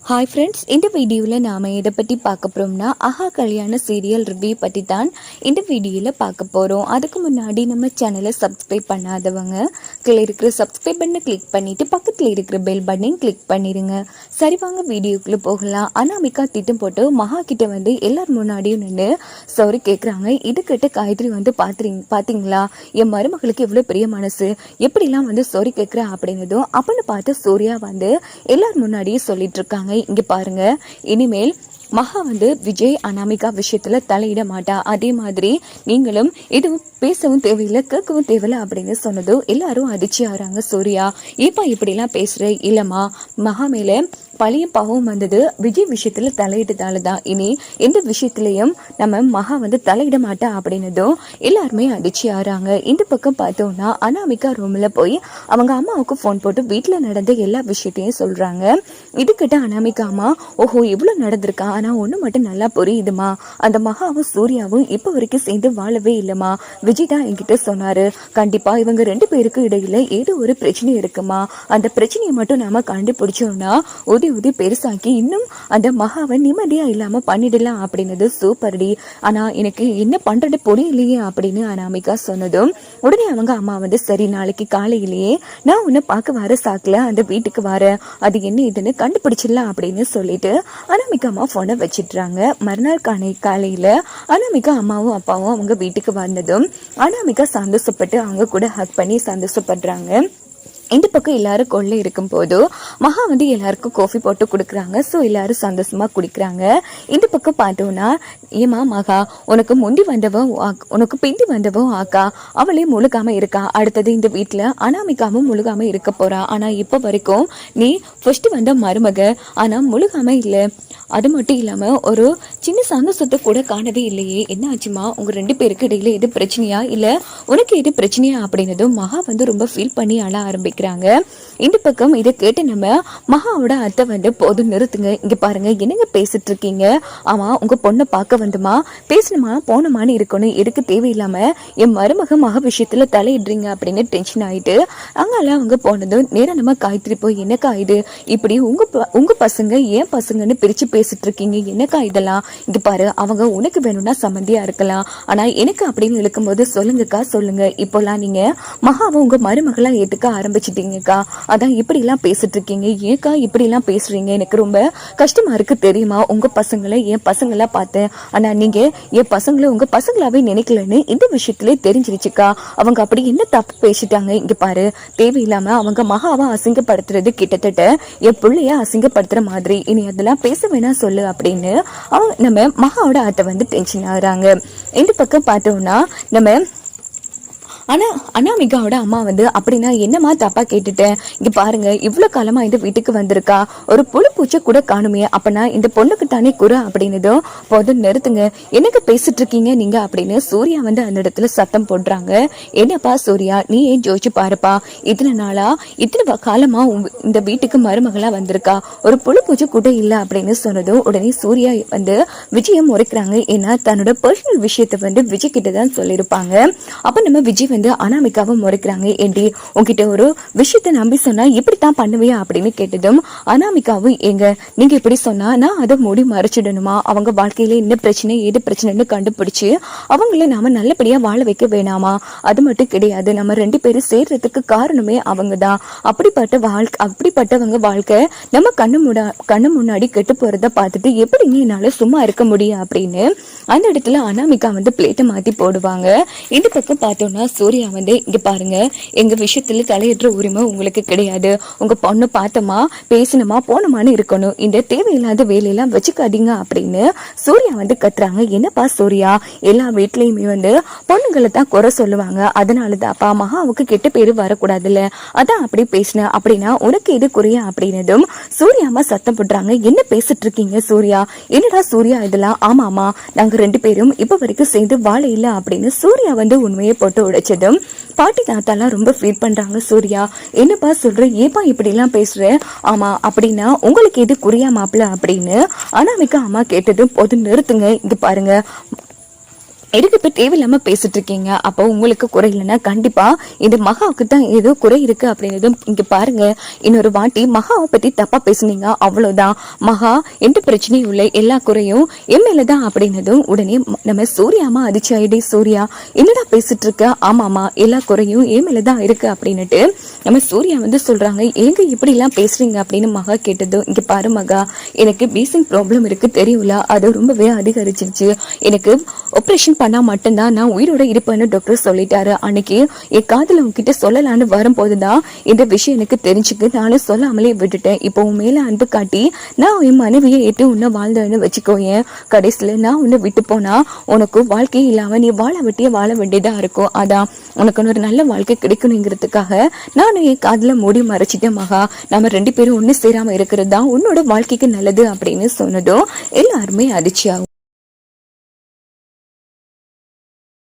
Hi friends, இந்த வீடியோவில் நாம் எதை பற்றி பார்க்க போகிறோம்னா ஆஹா கல்யாண சீரியல் ரிவ்யூ பற்றி தான் இந்த வீடியோவில் பார்க்க போகிறோம். அதுக்கு முன்னாடி நம்ம சேனலை சப்ஸ்கிரைப் பண்ணாதவங்க கீழே இருக்கிற சப்ஸ்கிரைப் பட்டனை கிளிக் பண்ணிவிட்டு பக்கத்தில் இருக்கிற பெல் பட்டனையும் கிளிக் பண்ணிடுங்க. சரி வாங்க வீடியோக்குள்ளே போகலாம். அனாமிகா திட்டம் போட்டு மகா கிட்ட வந்து எல்லார் முன்னாடியும் நின்று சாரி கேட்குறாங்க. இது கிட்ட காயத்ரி வந்து பார்த்தீங்களா, என் மருமகளுக்கு எவ்வளோ பெரிய மனசு, எப்படிலாம் வந்து சாரி கேட்குறேன் அப்படின்னதும் அப்படின்னு பார்த்து சூர்யா வந்து எல்லார் முன்னாடியே சொல்லிட்டு இருக்காங்க. இங்க பாருங்க, இனிமேல் மகா வந்து விஜய் அனாமிகா விஷயத்துல தலையிட மாட்டா. அதே மாதிரி நீங்களும் எதுவும் பேசவும் தேவையில்லை, கேட்கவும் தேவையில்லை அப்படின்னு சொன்னதும் எல்லாரும் அதிர்ச்சி ஆறாங்க. சூர்யா, ஏப்பா இப்படிலாம் பேசுற? இல்லம்மா, மகா மேல பழைய பாவம் வந்தது விஜய் விஷயத்துல தலையிட்டதால தான். இனி எந்த விஷயத்திலையும் நம்ம மகா வந்து தலையிட மாட்டா அப்படின்னதும் எல்லாருமே அதிர்ச்சி ஆறாங்க. இந்த பக்கம் பார்த்தோம்னா அனாமிகா ரூம்ல போய் அவங்க அம்மாவுக்கு ஃபோன் போட்டு வீட்டுல நடந்த எல்லா விஷயத்தையும் சொல்றாங்க. இதுக்கிட்ட அனாமிகா அம்மா, ஓஹோ இவ்வளவு நடந்திருக்கா, ஆனா ஒண்ணு மட்டும் நல்லா புரியுதுமா, அந்த மகாவும் சூர்யாவும் இப்ப வரைக்கும் சேர்ந்து வாழவே இல்லைம்மா. விஜய் தான் என்கிட்ட சொன்னாரு, கண்டிப்பா இவங்க ரெண்டு பேருக்கு இடையில ஏதோ ஒரு பிரச்சனை இருக்குமா, அந்த பிரச்சனையை மட்டும் நாம கண்டுபிடிச்சோம்னா உதி பெருசாக்கி இன்னும் அந்த மகாவை நிம்மதியா இல்லாம பண்ணிடலாம் அப்படின்னது. சூப்பர்டி, ஆனா எனக்கு என்ன பண்றது புரியலையே அப்படின்னு அனாமிகா சொன்னதும் உடனே அவங்க அம்மா வந்து, சரி நாளைக்கு காலையிலேயே நான் உன்னை பார்க்க வர சாக்குல அந்த வீட்டுக்கு வரேன், அது என்ன இதுன்னு கண்டுபிடிச்சிடலாம் அப்படின்னு சொல்லிட்டு அனாமிகா அம்மா போனை வச்சிடுறாங்க. மறுநாள் காலையில அனாமிகா அம்மாவும் அப்பாவும் அவங்க வீட்டுக்கு வந்ததும் அனாமிகா சந்தோஷப்பட்டு அவங்க கூட ஹக் பண்ணி சந்தோஷப்படுறாங்க. இந்த பக்கம் எல்லாரும் கொள்ள இருக்கும் போது மகா வந்து எல்லாருக்கும் காஃபி போட்டு கொடுக்குறாங்க. ஸோ எல்லாரும் சந்தோஷமா குடிக்கிறாங்க. இந்த பக்கம் பார்த்தோம்னா, ஏமா மகா, உனக்கு முந்தி வந்தவன் உனக்கு பிந்தி வந்தவன் ஆக்கா, அவளே முழுகாம இருக்கா. அடுத்தது இந்த வீட்டில் அனாமிகாவும் முழுகாம இருக்க போறா. ஆனா இப்போ வரைக்கும் நீ ஃபர்ஸ்ட் வந்த மருமக, ஆனா முழுகாம இல்லை. அது மட்டும் இல்லாம ஒரு சின்ன சந்தோஷத்தை கூட காணவே இல்லையே, என்ன ஆச்சுமா, உங்க ரெண்டு பேருக்கு இடையில எது பிரச்சனையா, இல்ல உனக்கு எது பிரச்சனையா அப்படின்னதும் மகா வந்து ரொம்ப ஃபீல் பண்ணி அழ ஆரம்பிக்கிறாங்க. இந்த பக்கம் இதை கேட்டு நம்ம மகாவோட அத்தை வந்து, போதும் நிறுத்துங்க, இங்க பாருங்க என்னங்க பேசிட்டு இருக்கீங்க, ஆமா உங்க பொண்ணை பார்க்க வந்துமா, பேசணுமா போனமான்னு இருக்கணும், எதுக்கு தேவையில்லாம என் மருமக மக விஷயத்துல தலையிடுறீங்க அப்படின்னு டென்ஷன் ஆயிட்டு அங்கால அவங்க போனதும் நேரம் நம்ம காய்த்திரி போய், என்னக்கா இது, இப்படி உங்க பசங்க ஏன் பசங்கன்னு பிரிச்சு பேசிட்டு இருக்கீங்க, என்னக்கா இதெல்லாம், இங்க பாரு அவங்க உனக்கு வேணும்னா சம்மந்தியா இருக்கலாம், ஆனா எனக்கு அப்படின்னு இருக்கும்போது சொல்லுங்கக்கா சொல்லுங்க, இப்போலாம் நீங்க மகாவை உங்க மருமகளா ஏத்துக்க ஆரம்பிச்சிட்டீங்கக்கா, அதான் இப்படி எல்லாம் பேசிட்டு இருக்கீங்க, ஏக்கா இப்படி எல்லாம் பேசுறீங்க, எனக்கு ரொம்ப கஷ்டமா இருக்கு தெரியுமா, உங்க பசங்களை என் பசங்களா பார்த்தேன், ஆனா நீங்க என் பசங்களை உங்க பசங்களாவே நினைக்கலன்னு இந்த விஷயத்திலே தெரிஞ்சிருச்சுக்கா, அவங்க அப்படி என்ன தப்பு பேசிட்டாங்க, இங்க பாரு தேவையில்லாம அவங்க மகாவை அசிங்கப்படுத்துறது கிட்டத்தட்ட என் பிள்ளைய அசிங்கப்படுத்துற மாதிரி, இனி அதெல்லாம் பேச வேணாம் சொல்லு அப்படின்னு அவங்க நம்ம மகாவோட அத்தை வந்து டென்ஷன் ஆகுறாங்க. இந்த பக்கம் பார்த்தோம்னா நம்ம அனாமிகாவோட அம்மா வந்து, அப்படின்னா என்னமா தப்பா கேட்டுட்டேன், இங்க பாருங்க இவ்வளவு காலமா இந்த வீட்டுக்கு வந்திருக்கா, ஒரு புழு பூச்சை கூட காணுமே, அப்பனா இந்த பொண்ணுக்கு தானே குறை அப்படின்னதும், போதும் நிறுத்துங்க, என்னக்கு பேசிட்டு இருக்கீங்க நீங்க அப்படின்னு சூர்யா வந்து அந்த இடத்துல சத்தம் போடுறாங்க. என்னப்பா சூர்யா, நீ ஏன் ஜோதிச்சு பாருப்பா, இத்தனை காலமா இந்த வீட்டுக்கு மருமகளா வந்திருக்கா, ஒரு புழு பூச்சை கூட இல்ல அப்படின்னு சொன்னதும் உடனே சூர்யா வந்து விஜயம் முறைக்கிறாங்க. ஏன்னா தன்னோட பர்சனல் விஷயத்த வந்து விஜய் கிட்ட தான் சொல்லியிருப்பாங்க. அப்ப நம்ம விஜய் வந்து அனாமிகாவை முறைக்கிறாங்க. ஏண்டி உங்ககிட்ட ஒரு விஷயத்த நம்பி சொன்னா இப்படித்தான் பண்ணுவியா அப்படின்னு கேட்டதும் அனாமிகாவும், எங்க நீங்க இப்படி சொன்னா நான் அதை மூடி மறைச்சிடணுமா, அவங்க வாழ்க்கையில என்ன பிரச்சனை ஏது பிரச்சனைன்னு கண்டுபிடிச்சு அவங்கள நாம நல்லபடியா வாழ வைக்க வேணாமா, அது மட்டும் கிடையாது, நம்ம ரெண்டு பேரும் சேர்றதுக்கு காரணமே அவங்க தான், அப்படிப்பட்டவங்க வாழ்க்கை நம்ம கண்ணு முன்னாடி கெட்டு போறத பார்த்துட்டு எப்படிங்க என்னால சும்மா இருக்க முடியும் அப்படின்னு அந்த இடத்துல அனாமிகா வந்து பிளேட்டை மாத்தி போடுவாங்க. இந்த பக்கம் பார்த்தோம்னா சூர்யா வந்து, இங்க பாருங்க எங்க விஷயத்துல தலையிடுற உரிமை உங்களுக்கு கிடையாது, உங்க பொண்ணு பார்த்தமா பேசணுமா போனமான்னு இருக்கணும், இந்த தேவையில்லாத வேலையெல்லாம் வச்சுக்காதீங்க அப்படின்னு சூர்யா வந்து கத்துறாங்க. என்னப்பா சூர்யா, எல்லா வீட்லயுமே வந்து பொண்ணுங்களை தான் குறை சொல்லுவாங்க, அதனாலதான்ப்பா மகாவுக்கு கெட்ட பேரு வரக்கூடாதுல்ல, அதான் அப்படி பேசின, அப்படின்னா உனக்கு எது குறையா அப்படின்னதும் சூர்யாமா சத்தம் போடுறாங்க. என்ன பேசிட்டு இருக்கீங்க சூர்யா, என்னடா சூர்யா இதெல்லாம், ஆமாமா நாங்க ரெண்டு பேரும் இப்ப வரைக்கும் சேர்ந்து வாழ இல்ல அப்படின்னு சூர்யா வந்து உண்மையை போட்டு உடைச்சதும் பாட்டி தாத்தாலாம் ரொம்ப ஃபீல் பண்றாங்க. சூர்யா என்னப்பா சொல்ற, ஏப்பா இப்படி எல்லாம் பேசுற, ஆமா அப்படின்னா உங்களுக்கு எது குறியா மாப்பிள்ள அப்படின்னு அனாமிகா அம்மா கேட்டதும் போது நிறுத்துங்க, இங்க பாருங்க எதுக்கு இப்ப தேவையில்லாம பேசிட்டு இருக்கீங்க? அப்போ உங்களுக்கு குறை இல்லைன்னா கண்டிப்பா இந்த மகாவுக்கு தான் ஏதோ குறை இருக்கு அப்படின்னதும் இங்க பாருங்க, இன்னொரு வாட்டி மகாவை பத்தி தப்பா பேசுனீங்க அவ்வளவுதான், மகா எந்த பிரச்சனையும் இல்லை, எல்லா குறையும் என் மேலதான் அப்படின்னதும் உடனே நம்ம சூர்யாமா அதிர்ச்சியாயிடே, சூர்யா என்னடா பேசிட்டு இருக்க? ஆமாமா எல்லா குறையும் என் மேலதான் இருக்கு அப்படின்னுட்டு நம்ம சூர்யா வந்து சொல்றாங்க. எங்க இப்படி எல்லாம் பேசுறீங்க அப்படின்னு மகா கேட்டதும், இங்க பாரு மகா, எனக்கு பீசிங் ப்ராப்ளம் இருக்கு தெரியுல, அது ரொம்பவே அதிகரிச்சிருச்சு, எனக்கு ஆப்ரேஷன் பண்ணா மட்டும்தான் நான் உயிரோட இருப்பேன்னு டாக்டர் சொல்லிட்டாரு. அன்னைக்கு என் காதல உங்ககிட்ட சொல்லலான்னு வரும்போதுதான் இந்த விஷயம் எனக்கு தெரிஞ்சுக்கு நானும் சொல்லாமலே விட்டுட்டேன். இப்போ உன் மேல அன்பு காட்டி நான் என் மனைவியை ஏற்று உன்னை வாழ்ந்தேன்னு வச்சுக்கோயேன், கடைசியில நான் உன்னை விட்டு போனா உனக்கு வாழ்க்கை இல்லாம நீ வாழ வேண்டியதா இருக்கும். அதான் உனக்கு ஒரு நல்ல வாழ்க்கை கிடைக்கணுங்கிறதுக்காக நானும் என் காதல மூடி மறைச்சிட்டேன் மகா, நம்ம 2 பேரும் ஒண்ணு சேராம இருக்கிறது தான் உன்னோட வாழ்க்கைக்கு நல்லது அப்படின்னு சொன்னதும் எல்லாருமே அதிர்ச்சியாகும்.